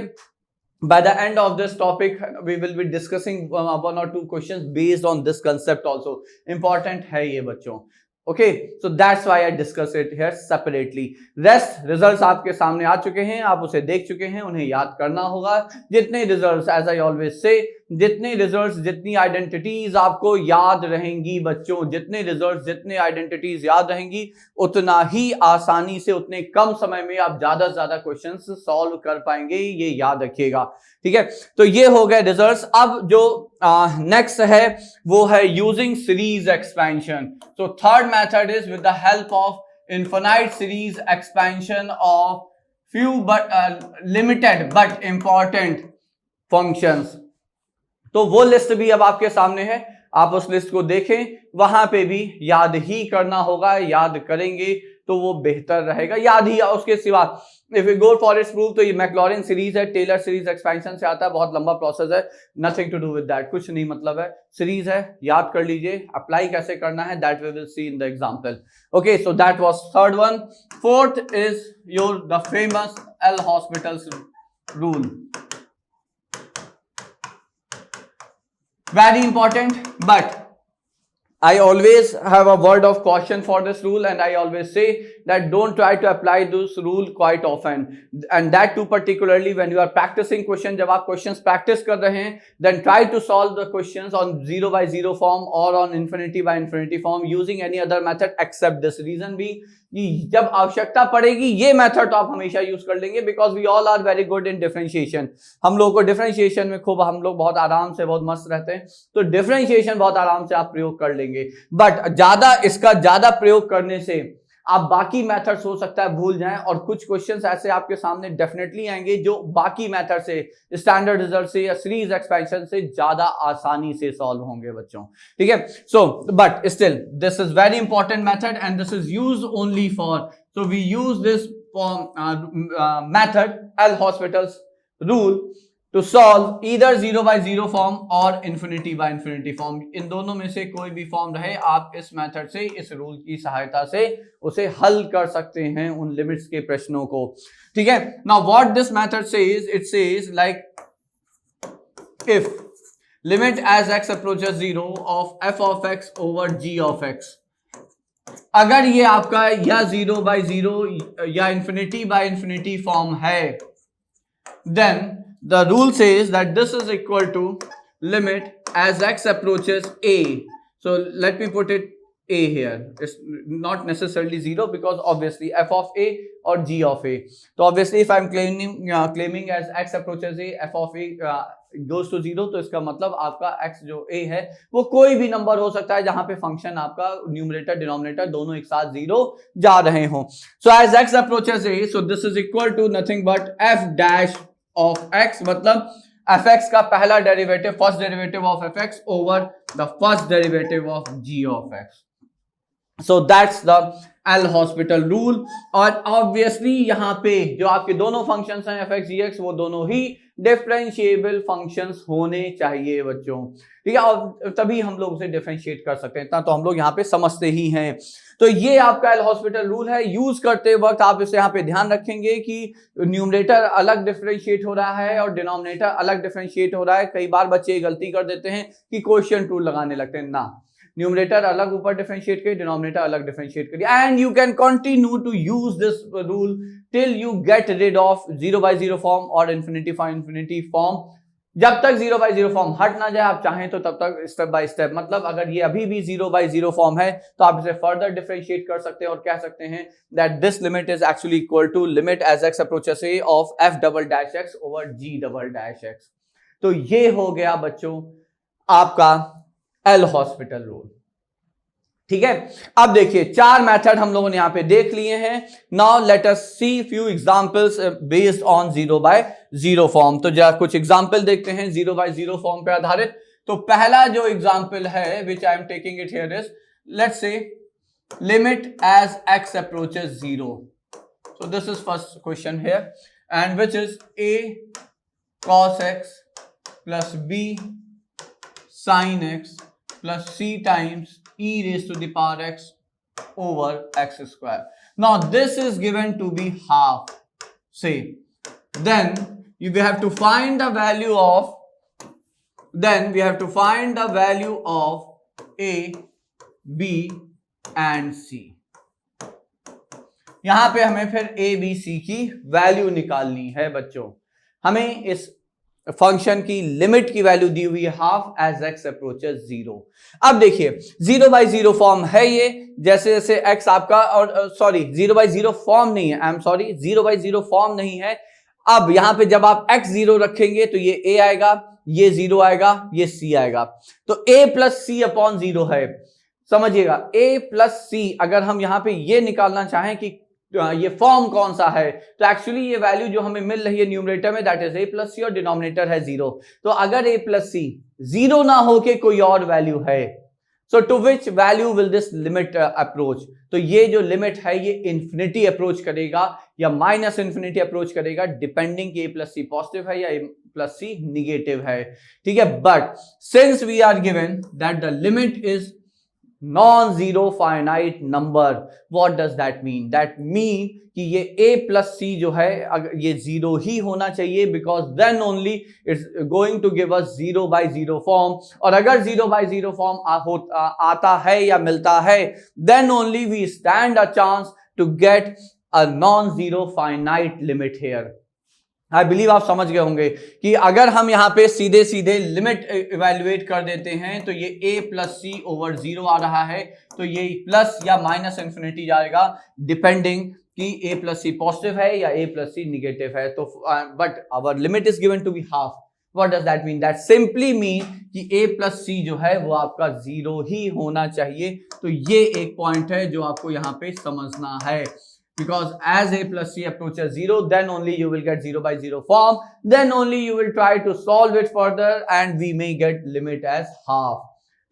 by the end of this topic we will be discussing one or two questions based on this concept also. Important है ये बच्चों. Okay, so that's why I discuss it here separately. Rest results आपके सामने आ चुके हैं, आप उसे देख चुके हैं, उन्हें याद करना होगा. जितने results, as I always say, जितने रिजल्ट्स, जितनी आइडेंटिटीज आपको याद रहेंगी बच्चों, जितने रिजल्ट्स, जितने आइडेंटिटीज याद रहेंगी, उतना ही आसानी से, उतने कम समय में आप ज्यादा से ज्यादा क्वेश्चंस सॉल्व कर पाएंगे. ये याद रखिएगा. ठीक है, तो ये हो गए रिजल्ट्स. अब जो नेक्स्ट है वो है using series expansion. So third method is with the help of infinite series expansion of few but limited but important functions. तो वो लिस्ट भी अब आपके सामने है, आप उस लिस्ट को देखें, वहां पे भी याद ही करना होगा. याद करेंगे तो वो बेहतर रहेगा. याद ही, उसके सिवा if you go for its proof तो ये मैक्लॉरिन सीरीज है, टेलर सीरीज एक्सपेंशन से आता है, बहुत लंबा प्रोसेस है. Nothing to do with that, कुछ नहीं मतलब है. सीरीज है, याद कर लीजिए. अप्लाई कैसे करना है that we will see in the example. Okay, so that was third one. Fourth is your the famous L'Hospital's rule. Very important, but I always have a word of caution for this rule, and I always say that don't try to apply this rule quite often, and that too particularly when you are practicing question. जब आप questions practice कर रहे हैं, then try to solve the questions on 0 by 0 form or on infinity by infinity form using any other method except this. Reason being, जब आवश्यकता पड़ेगी ये method तो आप हमेशा यूज कर लेंगे, because we all are very good in differentiation. हम लोग को डिफरेंशिएशन में खूब, हम लोग बहुत आराम से, बहुत मस्त रहते हैं, तो डिफरेंशिएशन बहुत आराम से आप प्रयोग कर लेंगे. बट इसका ज्यादा प्रयोग करने से आप बाकी मेथड्स हो सकता है भूल जाएं, और कुछ क्वेश्चंस ऐसे आपके सामने डेफिनेटली आएंगे जो बाकी मेथड से, स्टैंडर्ड रिजल्ट से या सीरीज एक्सपेंशन से ज्यादा आसानी से सॉल्व होंगे बच्चों. ठीक है, so but still this is very important method and this is used only for, so we use this method L'Hospital's rule to solve either 0 by 0 form or infinity by infinity form. इन दोनों में से कोई भी form रहे, आप इस method से, इस रूल की सहायता से उसे हल कर सकते हैं, उन लिमिट्स के प्रश्नों को. ठीक है, now what this method says, it says like if limit as x approaches 0 of f of x over g of x, अगर ये आपका या 0 by 0 या infinity by infinity फॉर्म है, then the rule says that this is equal to limit as x approaches a. So let me put it a here. It's not necessarily 0 because obviously f of a or g of a. So obviously if I'm claiming as x approaches a, f of a goes to 0, तो इसका मतलब आपका x जो a है वो कोई भी number हो सकता है जहां पे फंक्शन आपका न्यूमरेटर डिनोमिनेटर दोनों एक साथ 0 जा रहे हो. So as x approaches a, so this is equal to nothing but f dash of x, मतलब fx का पहला derivative, first derivative of fx over the first derivative of g of x. So that's the L hospital rule. और obviously यहाँ पे जो आपके दोनों functions हैं fx gx, वो दोनों ही डिफरेंशिएबल फंक्शंस होने चाहिए बच्चों. ठीक है, और तभी हम लोग उसे डिफरेंशिएट कर सकते हैं, इतना तो हम लोग यहाँ पे समझते ही हैं. तो ये आपका एल हॉस्पिटल रूल है. यूज करते वक्त आप इसे यहाँ पे ध्यान रखेंगे कि न्यूमरेटर अलग डिफरेंशिएट हो रहा है और डिनोमिनेटर अलग डिफरेंशिएट हो रहा है. कई बार बच्चे गलती कर देते हैं कि क्वोशिएंट रूल लगाने लगते हैं. ना, न्यूमरेटर अलग ऊपर डिफरेंशिएट करिए, डिनोमिनेटर अलग डिफरेंशिएट करिए, and you can continue to use this rule till you get rid of 0 by 0 form और इन्फिनिटी by इन्फिनिटी फॉर्म. जब तक 0 by 0 फॉर्म हट ना जाए, आप चाहें तो तब तक स्टेप बाय स्टेप, मतलब अगर ये अभी भी 0 by 0 फॉर्म है तो आप इसे फर्दर डिफरेंशिएट कर सकते हैं और कह सकते हैं that this limit is actually equal to limit as x approaches a of f double dash x over g double dash x. तो ये हो गया बच्चों आपका एल हॉस्पिटल रूल. ठीक है, अब देखिए 4 मेथड हम लोगों ने यहां पे देख लिए हैं. Now let us see few examples based on 0 by 0 form. तो जरा कुछ एग्जांपल देखते हैं 0 by 0 फॉर्म पे आधारित. तो पहला जो एग्जांपल है which I am taking it here is, let's say limit as x approaches 0. So this is first question here and which is a cos x plus b sin x plus c times e raised to the power x over x square. Now this is given to be half, say, then we have to find the value of, then we have to find the value of A, B and C. यहां पे हमें फिर A, B, C की value निकालनी है बच्चों. हमें इस फंक्शन की लिमिट की वैल्यू दी हुई है हाफ एज एक्स अप्रोचेस 0. अब देखिए 0/0 फॉर्म है ये, जैसे जैसे x आपका, और सॉरी 0/0 फॉर्म नहीं है, आई एम सॉरी 0/0 फॉर्म नहीं है. अब यहां पे जब आप x 0 रखेंगे तो ये a आएगा, ये 0 आएगा, ये c आएगा. तो a प्लस c अपॉन 0 है. समझिएगा a प्लस c, अगर हम यहां पे ये निकालना चाहें कि ये फॉर्म कौन सा है, तो एक्चुअली ये वैल्यू जो हमें मिल रही है न्यूमरेटर में, दैट इज a प्लस सी और डिनोमिनेटर है 0. तो अगर a प्लस सी 0 ना होके कोई और वैल्यू है, so to which value will this limit approach. तो ये जो लिमिट है ये इंफिनिटी अप्रोच करेगा या माइनस इंफिनिटी अप्रोच करेगा, डिपेंडिंग कि a प्लस सी पॉजिटिव है या a प्लस सी निगेटिव है. ठीक है, but since we are given that the limit is non-zero finite number, what does that mean? That mean कि ये a plus c जो है अगर ये 0 ही होना चाहिए, because then only it's going to give us 0/0 form. और अगर 0/0 form आता है या मिलता है, then only we stand a chance to get a non-zero finite limit here. I believe आप समझ गए होंगे कि अगर हम यहाँ पे सीधे सीधे लिमिट इवेल्युएट कर देते हैं तो ये a प्लस सी ओवर 0 आ रहा है, तो ये प्लस या माइनस इंफिनिटी जाएगा, डिपेंडिंग कि a प्लस सी पॉजिटिव है या a प्लस सी निगेटिव है. तो but our limit is given to be half. What does that mean? That simply mean कि a प्लस सी जो है वो आपका 0 ही होना चाहिए. तो ये एक पॉइंट है जो आपको यहाँ पे समझना है. Because as a plus c approaches 0, then only you will get 0/0 form. Then only you will try to solve it further, and we may get limit as half.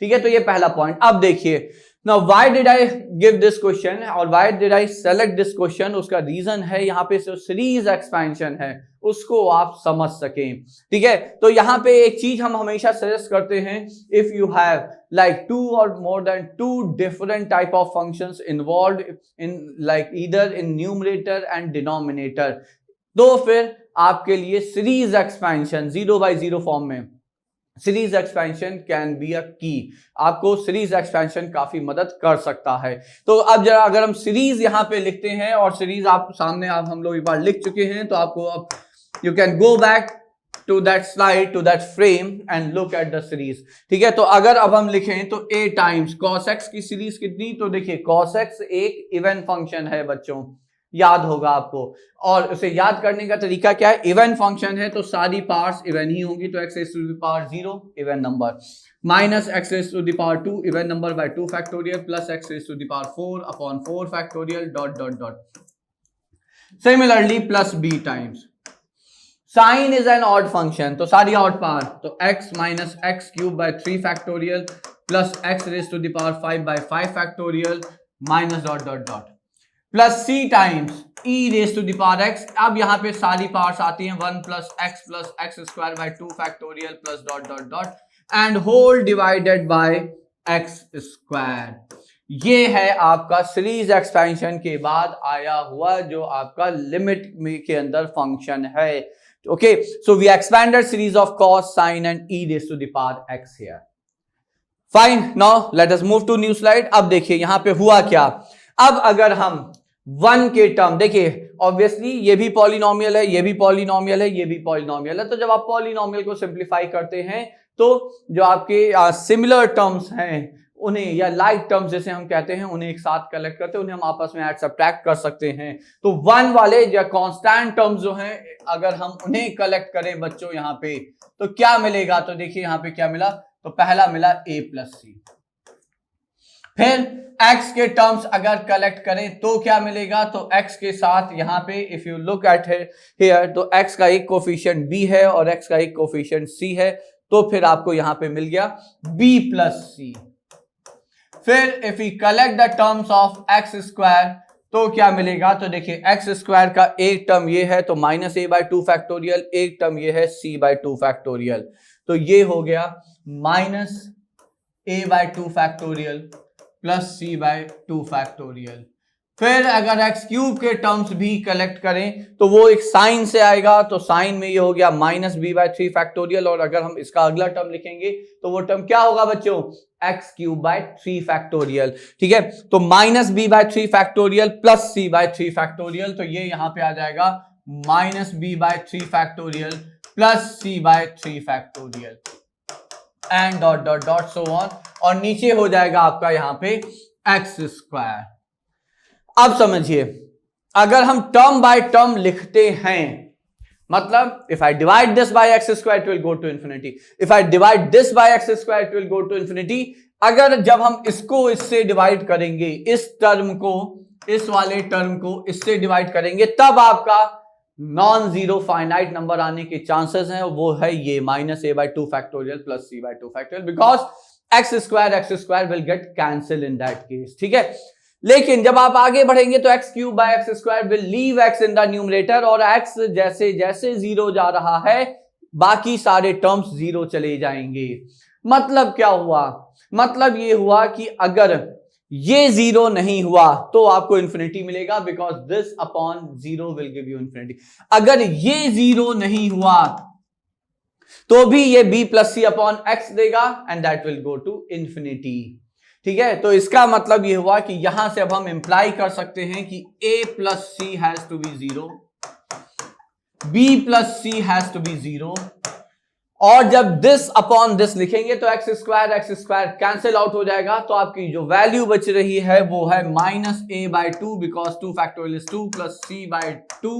ठीक है, तो ये पहला पॉइंट. अब देखिए, now why did I give this question और why did I select this question? उसका reason है यहाँ पे जो सीरीज एक्सपेंशन है उसको आप समझ सकें. ठीक है, तो यहाँ पे एक चीज हम हमेशा सजेस्ट करते हैं, if you have like 2 or more than 2 different type of functions involved in like either in numerator and denominator, तो फिर आपके लिए सीरीज एक्सपेंशन 0/0 फॉर्म में series expansion can be a की. आपको सीरीज एक्सपेंशन काफी मदद कर सकता है. तो अब जरा अगर हम सीरीज यहाँ पे लिखते हैं, और सीरीज आप सामने आप हम लोग एक बार लिख चुके हैं, तो आपको अब you can go back to that slide, to that frame and look at the series. ठीक है, तो अगर अब हम लिखें तो a times cos x की सीरीज कितनी, तो देखिए cos x एक इवन फंक्शन है बच्चों, याद होगा आपको. और उसे याद करने का तरीका क्या है, इवन फंक्शन है तो सारी पार्ट्स इवन ही होंगी. तो x raised to the power 0 even number, minus x raised to the power 2 even number by 2 factorial, plus x raised to the power 4 upon 4 factorial dot dot dot. Similarly plus b times sine is an odd function, तो सारी odd power, तो x minus x cube by 3 factorial plus x raise to the power 5 by 5 factorial minus dot dot dot, plus c times e raise to the power x. अब यहाँ पे सारी powers आती हैं 1 plus x square by 2 factorial plus dot dot dot and whole divided by x square. ये है आपका series expansion के बाद आया हुआ जो आपका लिमिट के अंदर फंक्शन है. Okay, so we expanded series of cos, sin and e raised to the power x here. Fine. Now let us move to new slide. अब देखिए यहाँ पे हुआ क्या. अब अगर हम 1 के टर्म देखिए, ऑब्वियसली ये भी पॉलिनोमियल है, ये भी पॉलिनोमियल है, ये भी पॉलिनोमियल है. तो जब आप पॉलिनोमियल को सिंप्लीफाई करते हैं तो जो आपके सिमिलर टर्म्स हैं उन्हें, या लाइक टर्म्स जैसे हम कहते हैं, उन्हें एक साथ कलेक्ट करते हैं, उन्हें हम आपस में ऐड सब्ट्रैक्ट कर सकते हैं. तो 1 वाले या कांस्टेंट टर्म्स जो हैं अगर हम उन्हें कलेक्ट करें बच्चों यहाँ पे तो क्या मिलेगा, तो देखिए यहाँ पे क्या मिला, तो पहला मिला a प्लस सी. फिर x के टर्म्स अगर कलेक्ट करें तो क्या मिलेगा, तो x के साथ यहाँ पे if you look at here, तो x का एक कोफिशिएंट b है और x का एक कोफिशिएंट c है, तो फिर आपको यहाँ पे मिल गया b प्लस सी. फिर if you collect the terms of x square तो क्या मिलेगा, तो देखिए एक्स स्क्वायर का एक टर्म ये है तो माइनस a बाय 2 फैक्टोरियल, एक टर्म ये है c बाय 2 फैक्टोरियल, तो ये हो गया minus a by 2 factorial plus c by 2 factorial. फिर अगर एक्स क्यूब के टर्म्स भी कलेक्ट करें तो वो एक साइन से आएगा, तो साइन में ये हो गया माइनस बी बाय 3 फैक्टोरियल, और अगर हम इसका अगला टर्म लिखेंगे तो वो टर्म क्या होगा बच्चों, एक्स क्यूब बाय 3 फैक्टोरियल। ठीक है, तो minus b by 3 factorial plus c by 3 factorial, तो ये यहां पे आ जाएगा minus b by 3 factorial plus c by 3 factorial and dot dot dot so on, और नीचे हो जाएगा आपका यहां पे एक्स स्क्वायर। अब समझिए, अगर हम टर्म बाय टर्म लिखते हैं, मतलब if I divide this by x square it will go to infinity, if I divide this by x square it will go to infinity. अगर जब हम इसको इससे डिवाइड करेंगे, इस टर्म को, इस वाले टर्म को इससे डिवाइड करेंगे, तब आपका नॉन जीरो फाइनाइट नंबर आने के चांसेस हैं, वो है ये minus a by 2 factorial plus c by 2 factorial, because x square will get cancel in that case. ठीक है, लेकिन जब आप आगे बढ़ेंगे तो x cube by x square will leave x in the numerator, और एक्स जैसे जैसे जीरो जा रहा है बाकी सारे टर्म्स जीरो चले जाएंगे। मतलब क्या हुआ, मतलब ये हुआ कि अगर ये जीरो नहीं हुआ तो आपको इंफिनिटी मिलेगा, because this upon zero will give you infinity. अगर ये जीरो नहीं हुआ तो भी ये b plus c upon x देगा and that will go to infinity. ठीक है, तो इसका मतलब ये हुआ कि यहां से अब हम इंप्लाई कर सकते हैं कि a plus c has to be zero, b plus c has to be zero, और जब दिस अपॉन दिस लिखेंगे तो एक्स स्क्वायर कैंसिल आउट हो जाएगा, तो आपकी जो वैल्यू बच रही है वो है minus a by 2, because 2 factorial is 2 plus c by 2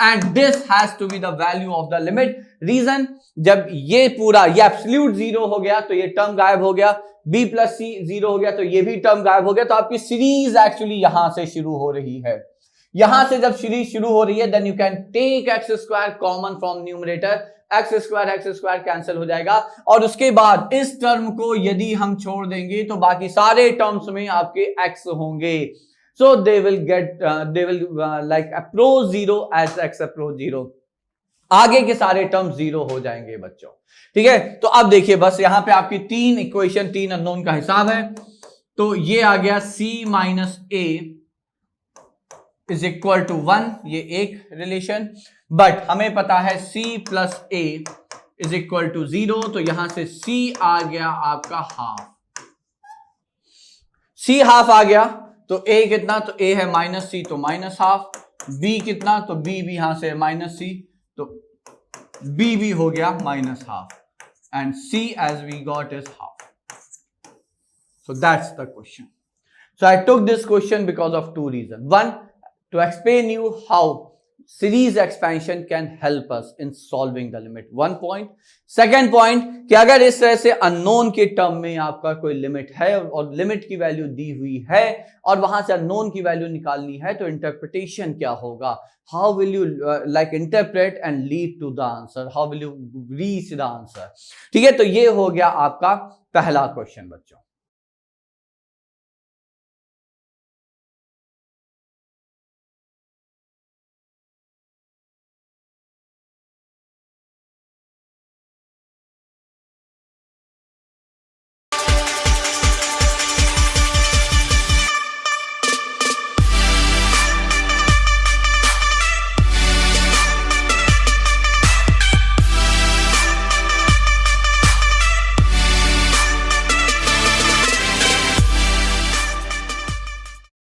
and this has to be the value of the limit. Reason, जब ये पूरा ये एब्सोल्यूट जीरो हो गया तो ये टर्म गायब हो गया, b प्लस सी जीरो हो गया तो ये भी टर्म गायब हो गया, तो आपकी सीरीज एक्चुअली यहां से शुरू हो रही है। यहां से जब सीरीज शुरू हो रही है then you can take x square common from numerator, x square cancel हो जाएगा, और उसके बाद इस टर्म को यदि हम छोड़ देंगे तो बाकी सारे टर्म्स में आपके एक्स होंगे, so they will like approach zero as x approach zero, आगे के सारे टर्म्स जीरो हो जाएंगे बच्चों। ठीक है, तो अब देखिए बस यहां पे आपकी तीन इक्वेशन, तीन अननोन का हिसाब है, तो ये आ गया c minus a is equal to 1, ये एक रिलेशन, बट हमें पता है c plus a is equal to 0, तो यहां से c आ गया आपका हाफ, c हाफ आ गया, तो a कितना, तो a है माइनस c तो माइनस हाफ, b कितना, तो b भी यहां से माइनस c तो b भी हो गया minus half, and c as we got is half. So that's the question. So I took this question because of two reasons. One, to explain you how series expansion can help us in solving the limit. One point. Second point, कि अगर इस तरह से unknown के term में आपका कोई limit है और लिमिट की वैल्यू दी हुई है और वहां से unknown की वैल्यू निकालनी है, तो इंटरप्रिटेशन क्या होगा, how will you like interpret and lead to the answer, how will you reach the answer. ठीक है, तो ये हो गया आपका पहला क्वेश्चन बच्चों।